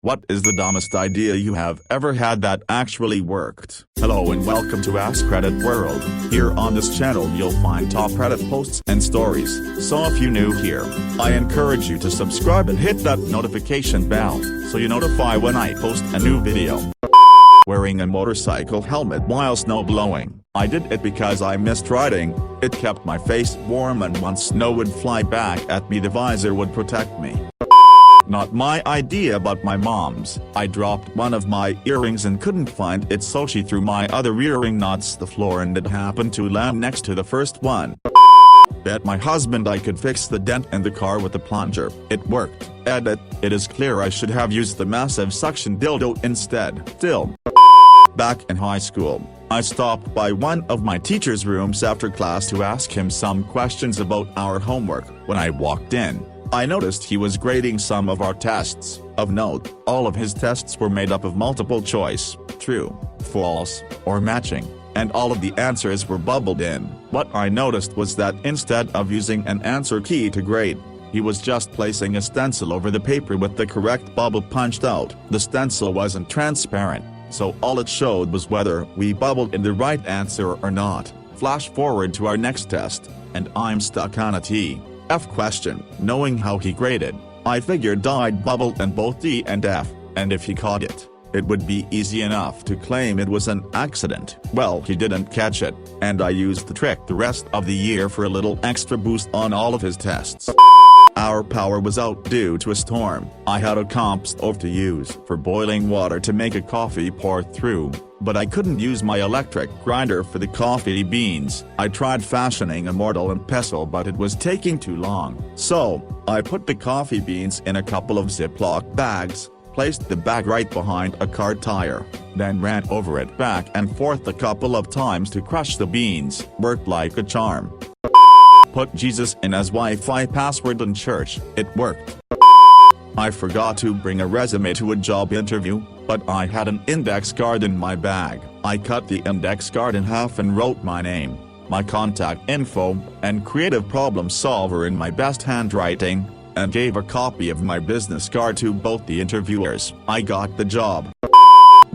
What is the dumbest idea you have ever had that actually worked? Hello and welcome to AskReddit World. Here on this channel you'll find top Reddit posts and stories. So if you're new here, I encourage you to subscribe and hit that notification bell, so you notify when I post a new video. Wearing a motorcycle helmet while snow blowing. I did it because I missed riding. It kept my face warm, and once snow would fly back at me the visor would protect me. Not my idea but my mom's. I dropped one of my earrings and couldn't find it, so she threw my other earring nuts the floor and it happened to land next to the first one. Bet my husband I could fix the dent in the car with the plunger. It worked. Edit. It is clear I should have used the massive suction dildo instead. Still. Back in high school, I stopped by one of my teacher's rooms after class to ask him some questions about our homework. When I walked in, I noticed he was grading some of our tests. Of note, all of his tests were made up of multiple choice, true, false, or matching, and all of the answers were bubbled in. What I noticed was that instead of using an answer key to grade, he was just placing a stencil over the paper with the correct bubble punched out. The stencil wasn't transparent, so all it showed was whether we bubbled in the right answer or not. Flash forward to our next test, and I'm stuck on a T.F. question. Knowing how he graded, I figured I'd bubbled in both D and F, and if he caught it, it would be easy enough to claim it was an accident. Well, he didn't catch it, and I used the trick the rest of the year for a little extra boost on all of his tests. Our power was out due to a storm. I had a comp stove to use for boiling water to make a coffee pour through, but I couldn't use my electric grinder for the coffee beans. I tried fashioning a mortar and pestle, but it was taking too long. So, I put the coffee beans in a couple of Ziploc bags, placed the bag right behind a car tire, then ran over it back and forth a couple of times to crush the beans. Worked like a charm. Put Jesus in as Wi-Fi password in church. It worked. I forgot to bring a resume to a job interview, but I had an index card in my bag. I cut the index card in half and wrote my name, my contact info, and creative problem solver in my best handwriting, and gave a copy of my business card to both the interviewers. I got the job.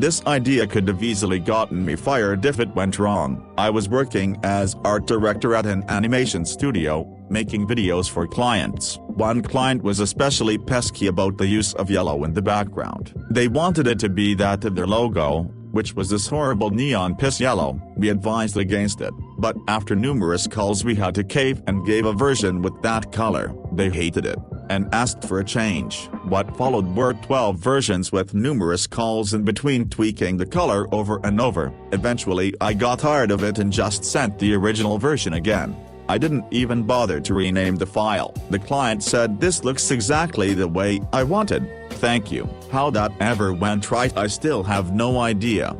This idea could have easily gotten me fired if it went wrong. I was working as art director at an animation studio, making videos for clients. One client was especially pesky about the use of yellow in the background. They wanted it to be that of their logo, which was this horrible neon piss yellow. We advised against it, but after numerous calls we had to cave and gave a version with that color. They hated it, and asked for a change. What followed were 12 versions with numerous calls in between tweaking the color over and over. Eventually I got tired of it and just sent the original version again. I didn't even bother to rename the file. The client said this looks exactly the way I wanted. Thank you. How that ever went right I still have no idea.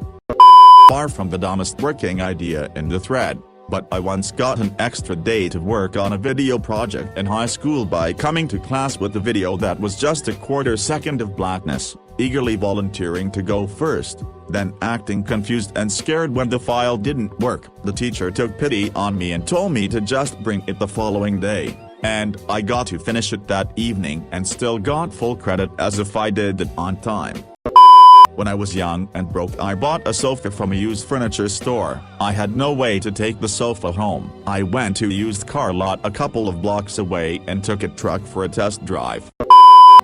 Far from the dumbest working idea in the thread, but I once got an extra day to work on a video project in high school by coming to class with a video that was just a quarter second of blackness, eagerly volunteering to go first, then acting confused and scared when the file didn't work. The teacher took pity on me and told me to just bring it the following day, and I got to finish it that evening and still got full credit as if I did it on time. When I was young and broke, I bought a sofa from a used furniture store. I had no way to take the sofa home. I went to a used car lot a couple of blocks away and took a truck for a test drive.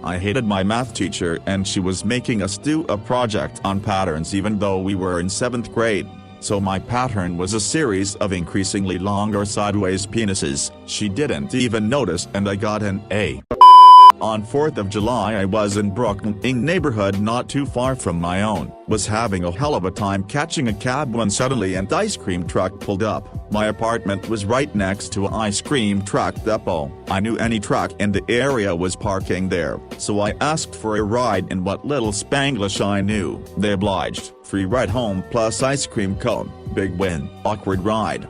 I hated my math teacher, and she was making us do a project on patterns even though we were in 7th grade. So my pattern was a series of increasingly long or sideways penises. She didn't even notice and I got an A. On 4th of July I was in Brooklyn, a neighborhood not too far from my own. Was having a hell of a time catching a cab when suddenly an ice cream truck pulled up. My apartment was right next to an ice cream truck depot. I knew any truck in the area was parking there, so I asked for a ride in what little Spanglish I knew. They obliged. Free ride home plus ice cream cone. Big win. Awkward ride.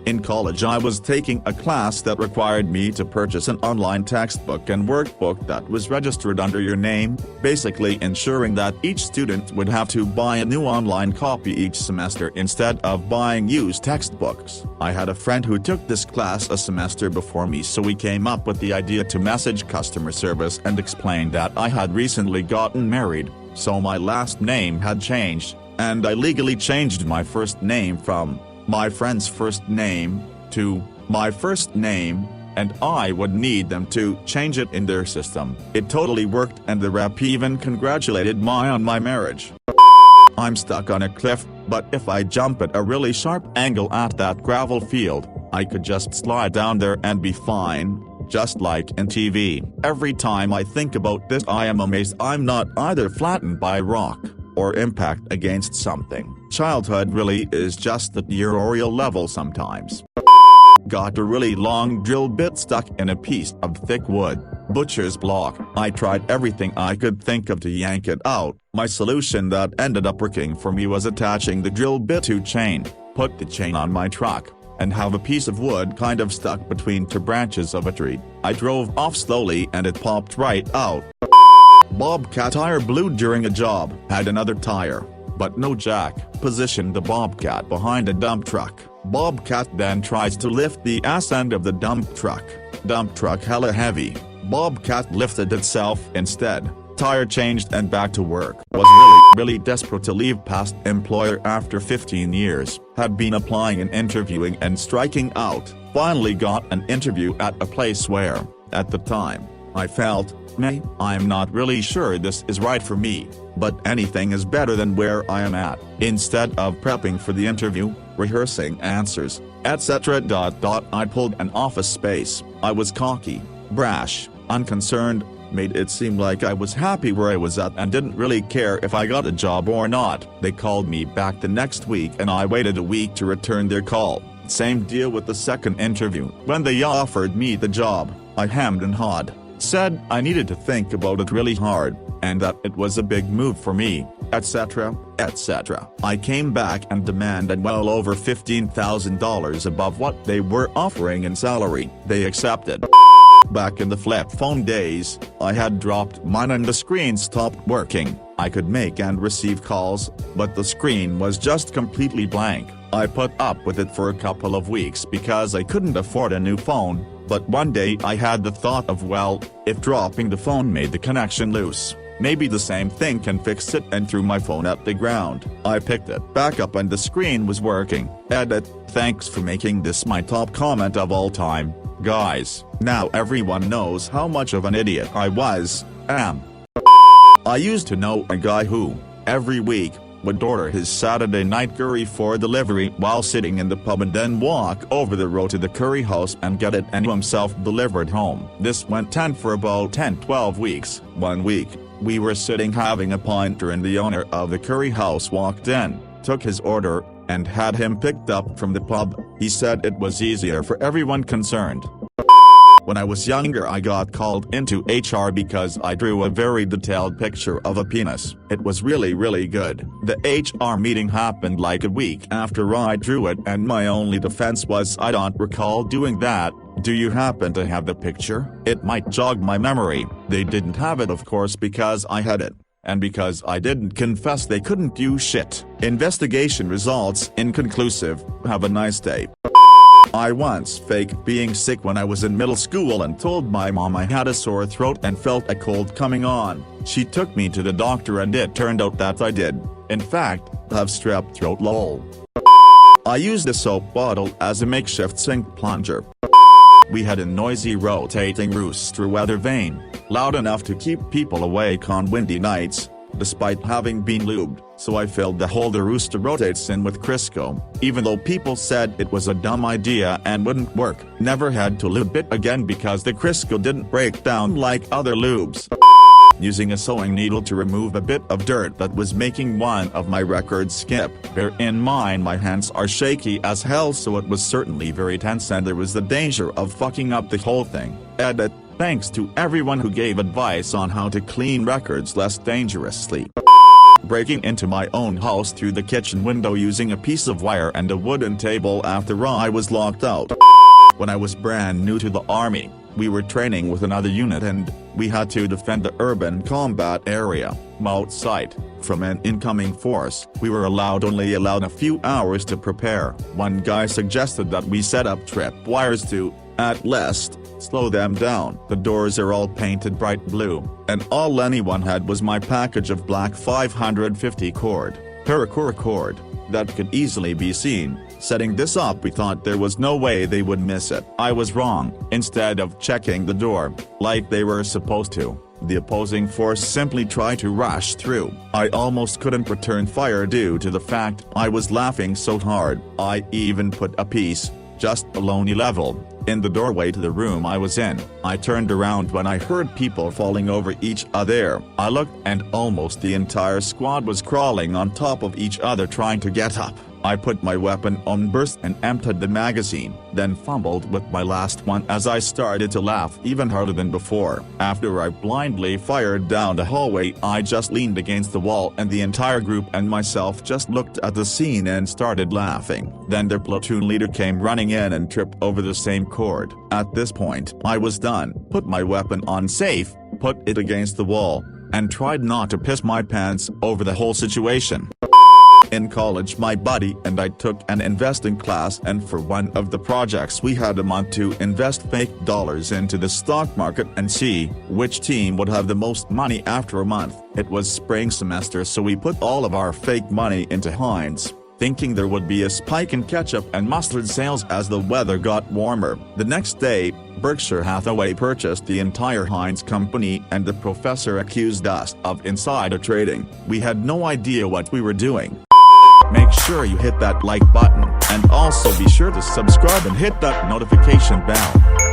In college I was taking a class that required me to purchase an online textbook and workbook that was registered under your name, basically ensuring that each student would have to buy a new online copy each semester instead of buying used textbooks. I had a friend who took this class a semester before me, so we came up with the idea to message customer service and explain that I had recently gotten married, so my last name had changed, and I legally changed my first name from my friend's first name to my first name, and I would need them to change it in their system. It totally worked, and the rep even congratulated me on my marriage. I'm stuck on a cliff, but if I jump at a really sharp angle at that gravel field, I could just slide down there and be fine, just like in TV. Every time I think about this I am amazed I'm not either flattened by a rock or impact against something. Childhood really is just at your Oreo level sometimes. Got a really long drill bit stuck in a piece of thick wood. Butcher's block. I tried everything I could think of to yank it out. My solution that ended up working for me was attaching the drill bit to chain, put the chain on my truck, and have a piece of wood kind of stuck between two branches of a tree. I drove off slowly and it popped right out. Bobcat tire blew during a job. Had another tire, but no jack. Positioned the Bobcat behind a dump truck. Bobcat then tries to lift the ass end of the dump truck. Dump truck hella heavy. Bobcat lifted itself instead. Tire changed and back to work. Was really desperate to leave past employer after 15 years. Had been applying and interviewing and striking out. Finally got an interview at a place where, at the time, I felt, I'm not really sure this is right for me, but anything is better than where I am at. Instead of prepping for the interview, rehearsing answers, etc. I pulled an office space. I was cocky, brash, unconcerned, made it seem like I was happy where I was at and didn't really care if I got a job or not. They called me back the next week and I waited a week to return their call. Same deal with the second interview. When they offered me the job, I hemmed and hawed. Said I needed to think about it really hard, and that it was a big move for me, etc., etc. I came back and demanded well over $15,000 above what they were offering in salary. They accepted. Back in the flip phone days, I had dropped mine and the screen stopped working. I could make and receive calls, but the screen was just completely blank. I put up with it for a couple of weeks because I couldn't afford a new phone. But one day I had the thought of, well, if dropping the phone made the connection loose, maybe the same thing can fix it, and threw my phone at the ground. I picked it back up and the screen was working. Edit. Thanks for making this my top comment of all time, guys. Now everyone knows how much of an idiot I am. I used to know a guy who, every week, would order his Saturday night curry for delivery while sitting in the pub and then walk over the road to the curry house and get it and himself delivered home. This went on for about 10-12 weeks. One week, we were sitting having a pinter and the owner of the curry house walked in, took his order, and had him picked up from the pub. He said it was easier for everyone concerned. When I was younger I got called into HR because I drew a very detailed picture of a penis. It was really good. The HR meeting happened like a week after I drew it and my only defense was I don't recall doing that. Do you happen to have the picture? It might jog my memory. They didn't have it of course because I had it. And because I didn't confess they couldn't do shit. Investigation results inconclusive. Have a nice day. I once faked being sick when I was in middle school and told my mom I had a sore throat and felt a cold coming on. She took me to the doctor and it turned out that I did, in fact, have strep throat lol. I used a soap bottle as a makeshift sink plunger. We had a noisy rotating rooster weather vane, loud enough to keep people awake on windy nights, despite having been lubed, so I filled the hole the rooster rotates in with Crisco, even though people said it was a dumb idea and wouldn't work. Never had to lube it again because the Crisco didn't break down like other lubes. Using a sewing needle to remove a bit of dirt that was making one of my records skip. Bear in mind my hands are shaky as hell, so it was certainly very tense and there was the danger of fucking up the whole thing. Edit. Thanks to everyone who gave advice on how to clean records less dangerously. breaking into my own house through the kitchen window using a piece of wire and a wooden table after I was locked out. When I was brand new to the army, we were training with another unit and we had to defend the urban combat area, outside, from an incoming force. We were only allowed a few hours to prepare. One guy suggested that we set up trip wires to, at least, slow them down. The doors are all painted bright blue, and all anyone had was my package of black 550 cord, paracord cord, that could easily be seen. Setting this up, we thought there was no way they would miss it. I was wrong. Instead of checking the door, like they were supposed to, the opposing force simply tried to rush through. I almost couldn't return fire due to the fact I was laughing so hard. I even put a piece, just below knee level, in the doorway to the room I was in. I turned around when I heard people falling over each other. I looked and almost the entire squad was crawling on top of each other trying to get up. I put my weapon on burst and emptied the magazine, then fumbled with my last one as I started to laugh even harder than before. After I blindly fired down the hallway, I just leaned against the wall and the entire group and myself just looked at the scene and started laughing. Then their platoon leader came running in and tripped over the same cord. At this point, I was done, put my weapon on safe, put it against the wall, and tried not to piss my pants over the whole situation. In college, my buddy and I took an investing class, and for one of the projects we had a month to invest fake dollars into the stock market and see which team would have the most money after a month. It was spring semester, so we put all of our fake money into Heinz, thinking there would be a spike in ketchup and mustard sales as the weather got warmer. The next day, Berkshire Hathaway purchased the entire Heinz company and the professor accused us of insider trading. We had no idea what we were doing. Make sure you hit that like button, and also be sure to subscribe and hit that notification bell.